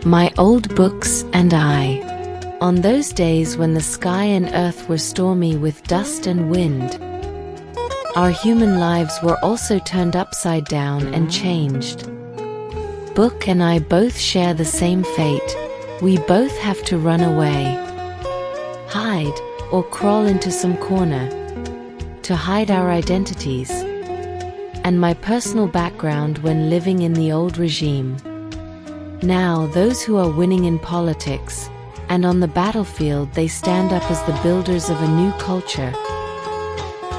My Old Books and I. On those days when the sky and earth were stormy with dust and wind, our human lives were also turned upside down and changed. Book and I both share the same fate. We both have to run away, hide, or crawl into some corner to hide our identities and my personal background when living in the old regime. Now, those who are winning in politics and on the battlefield, they stand up as the builders of a new culture.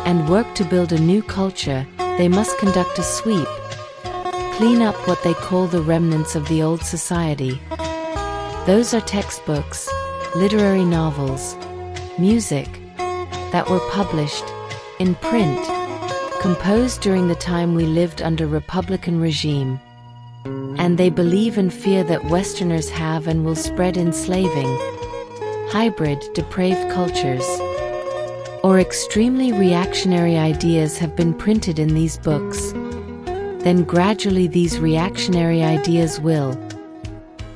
And work to build a new culture, they must conduct a sweep, clean up what they call the remnants of the old society. Those are textbooks, literary novels, music, that were published in print, composed during the time we lived under Republican regime. And they believe and fear that Westerners have and will spread enslaving, hybrid, depraved cultures, or extremely reactionary ideas have been printed in these books. Then gradually these reactionary ideas will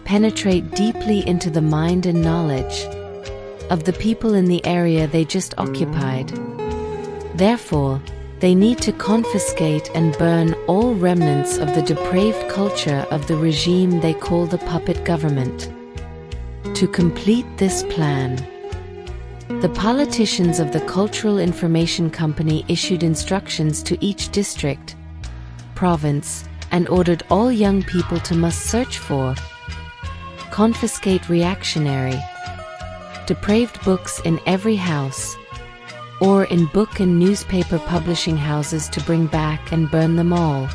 penetrate deeply into the mind and knowledge of the people in the area they just occupied. Therefore, they need to confiscate and burn all remnants of the depraved culture of the regime they call the puppet government. To complete this plan, the politicians of the Cultural Information Company issued instructions to each district, province, and ordered all young people to must search for, confiscate reactionary, depraved books in every house, or in book and newspaper publishing houses to bring back and burn them all.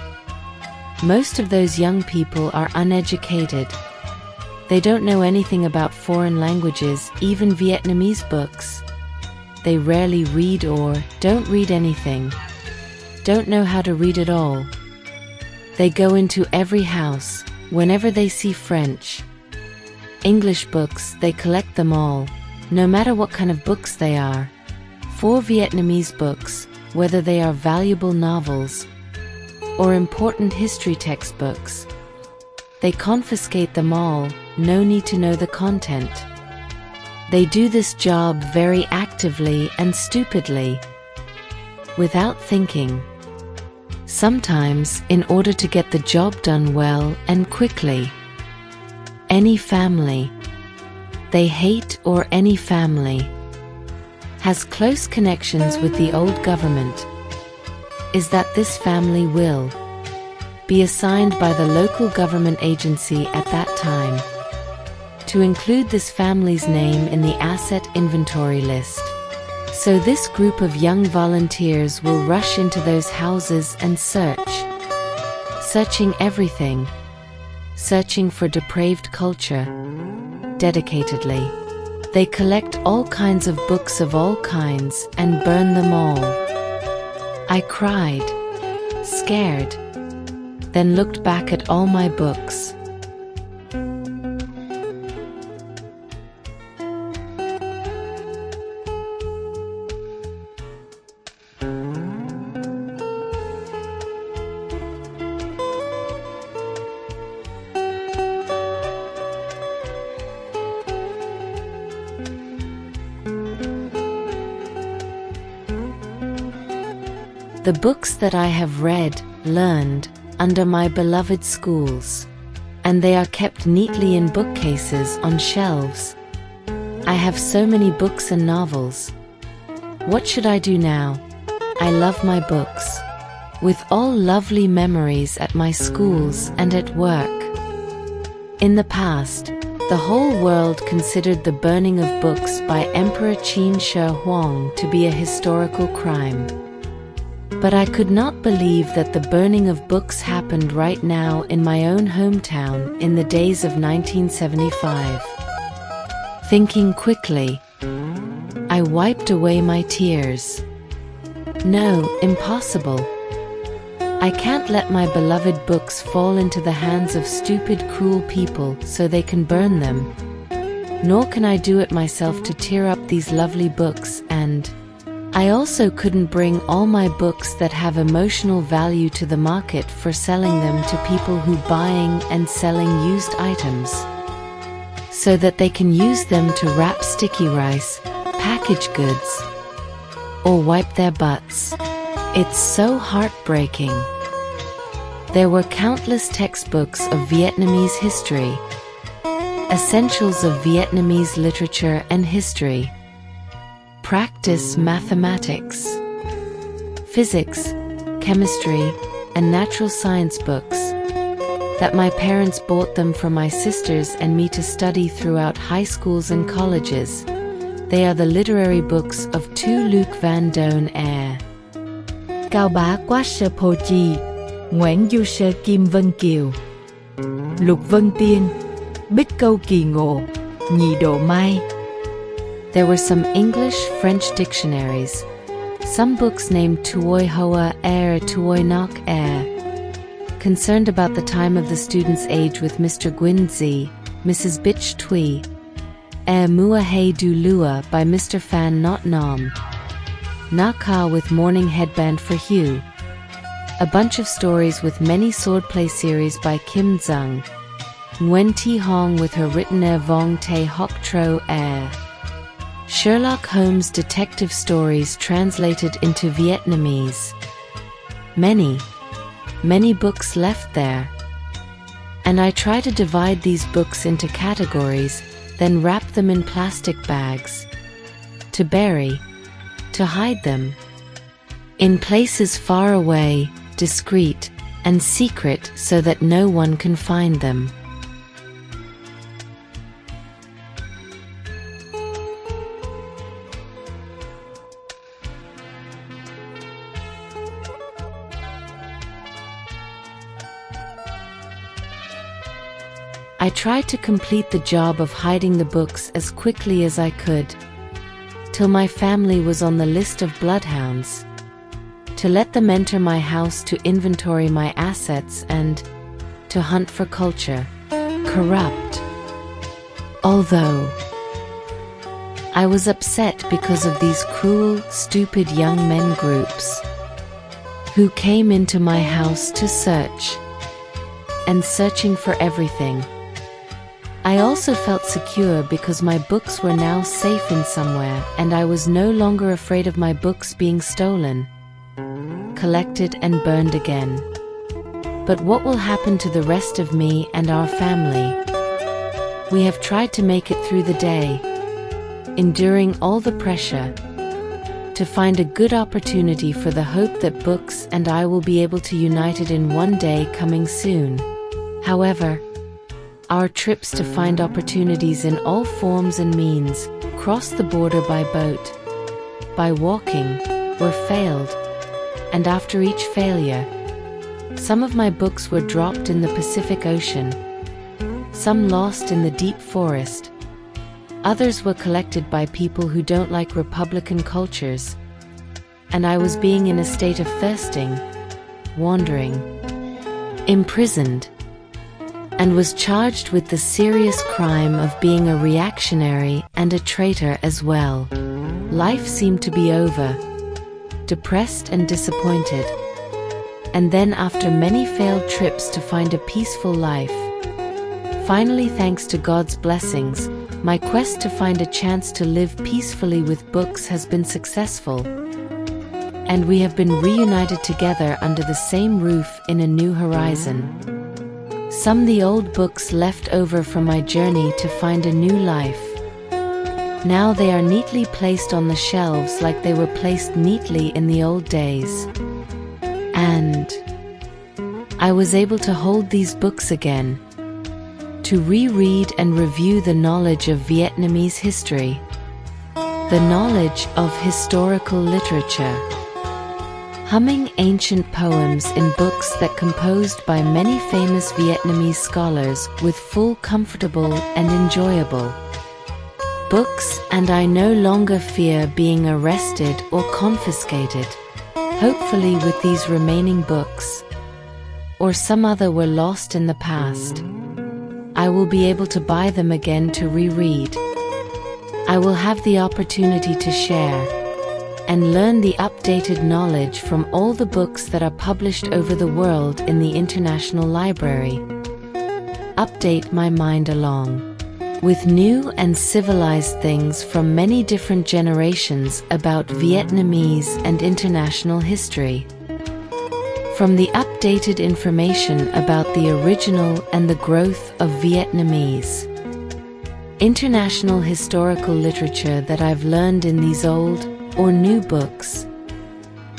Most of those young people are uneducated. They don't know anything about foreign languages, even Vietnamese books. They rarely read or don't read anything, don't know how to read at all. They go into every house, whenever they see French, English books, they collect them all, no matter what kind of books they are. For Vietnamese books, whether they are valuable novels or important history textbooks, they confiscate them all, no need to know the content. They do this job very actively and stupidly, without thinking. Sometimes, in order to get the job done well and quickly. Any family they hate, or any family has close connections with the old government, is that this family will be assigned by the local government agency at that time to include this family's name in the asset inventory list. So this group of young volunteers will rush into those houses and searching everything, searching for depraved culture, dedicatedly. They collect all kinds of books of all kinds and burn them all. I cried, scared, then looked back at all my books. The books that I have read, learned, under my beloved schools, and they are kept neatly in bookcases on shelves. I have so many books and novels. What should I do now? I love my books, with all lovely memories at my schools and at work. In the past, the whole world considered the burning of books by Emperor Qin Shi Huang to be a historical crime. But I could not believe that the burning of books happened right now in my own hometown in the days of 1975. Thinking quickly, I wiped away my tears. No, impossible. I can't let my beloved books fall into the hands of stupid, cruel people so they can burn them. Nor can I do it myself to tear up these lovely books, and I also couldn't bring all my books that have emotional value to the market for selling them to people who buying and selling used items. so that they can use them to wrap sticky rice, package goods, or wipe their butts. It's so heartbreaking. There were countless textbooks of Vietnamese history, essentials of Vietnamese literature and history, practice mathematics, physics, chemistry, and natural science books that my parents bought them for my sisters and me to study throughout high schools and colleges. They are the literary books of Tu Luc Van Doan Air, Cao Bá Quát Sơ Po Chi, Nguyễn Du Sơ Kim Vân Kiều, Lục Vân Tiên, Bích Câu Kỳ Ngộ, Nhị Độ Mai. There were some English, French dictionaries, some books named Tuoi Hoa Air, Tuoi Nok Air, concerned about the time of the student's age with Mr. Nguyen Zi, Mrs. Bich Tui, Air Mua Hay Du Lua by Mr. Phan Not Nam, Na Ka with Morning Headband for Hugh, a bunch of stories with many swordplay series by Kim Zung, Nguyen Thi Hong with her written Air Vong Te Hoc Tro Air, Sherlock Holmes detective stories translated into Vietnamese. Many books left there. And I try to divide these books into categories, then wrap them in plastic bags, to bury, to hide them, in places far away, discreet, and secret so that no one can find them. I tried to complete the job of hiding the books as quickly as I could, till my family was on the list of bloodhounds, to let them enter my house to inventory my assets and to hunt for culture, corrupt. Although I was upset because of these cruel, stupid young men groups who came into my house to search, and searching for everything. I also felt secure because my books were now safe in somewhere, and I was no longer afraid of my books being stolen, collected and burned again. But what will happen to the rest of me and our family? We have tried to make it through the day, enduring all the pressure, to find a good opportunity for the hope that books and I will be able to unite it in one day coming soon. However, our trips to find opportunities in all forms and means, cross the border by boat, by walking, were failed, and after each failure, some of my books were dropped in the Pacific Ocean, some lost in the deep forest, others were collected by people who don't like Republican cultures, and I was being in a state of thirsting, wandering, imprisoned, and was charged with the serious crime of being a reactionary and a traitor as well. Life seemed to be over, depressed and disappointed. And then after many failed trips to find a peaceful life, finally, thanks to God's blessings, my quest to find a chance to live peacefully with books has been successful. And we have been reunited together under the same roof in a new horizon. Some the old books left over from my journey to find a new life. Now they are neatly placed on the shelves like they were placed neatly in the old days. And I was able to hold these books again, to reread and review the knowledge of Vietnamese history, the knowledge of historical literature, humming ancient poems in books that composed by many famous Vietnamese scholars with full, comfortable and enjoyable books, and I no longer fear being arrested or confiscated. Hopefully with these remaining books, or some other were lost in the past, I will be able to buy them again to reread. I will have the opportunity to share and learn the updated knowledge from all the books that are published over the world in the International Library. Update my mind along with new and civilized things from many different generations about Vietnamese and international history. From the updated information about the original and the growth of Vietnamese. International historical literature that I've learned in these old or new books.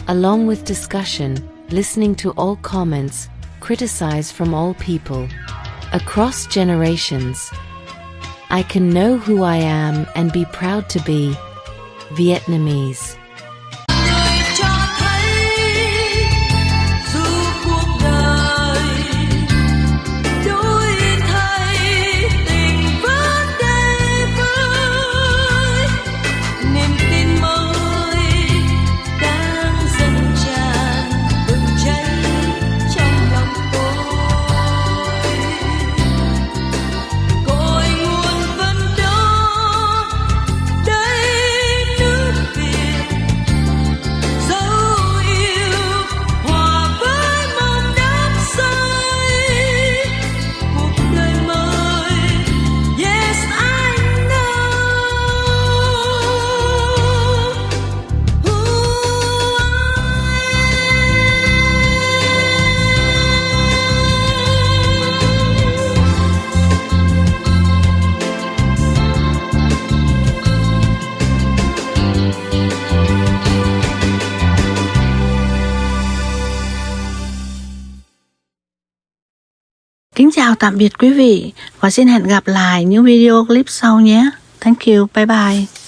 Along with discussion, listening to all comments, criticize from all people, across generations. I can know who I am and be proud to be Vietnamese. Kính chào tạm biệt quý vị và xin hẹn gặp lại những video clip sau nhé. Thank you, bye bye.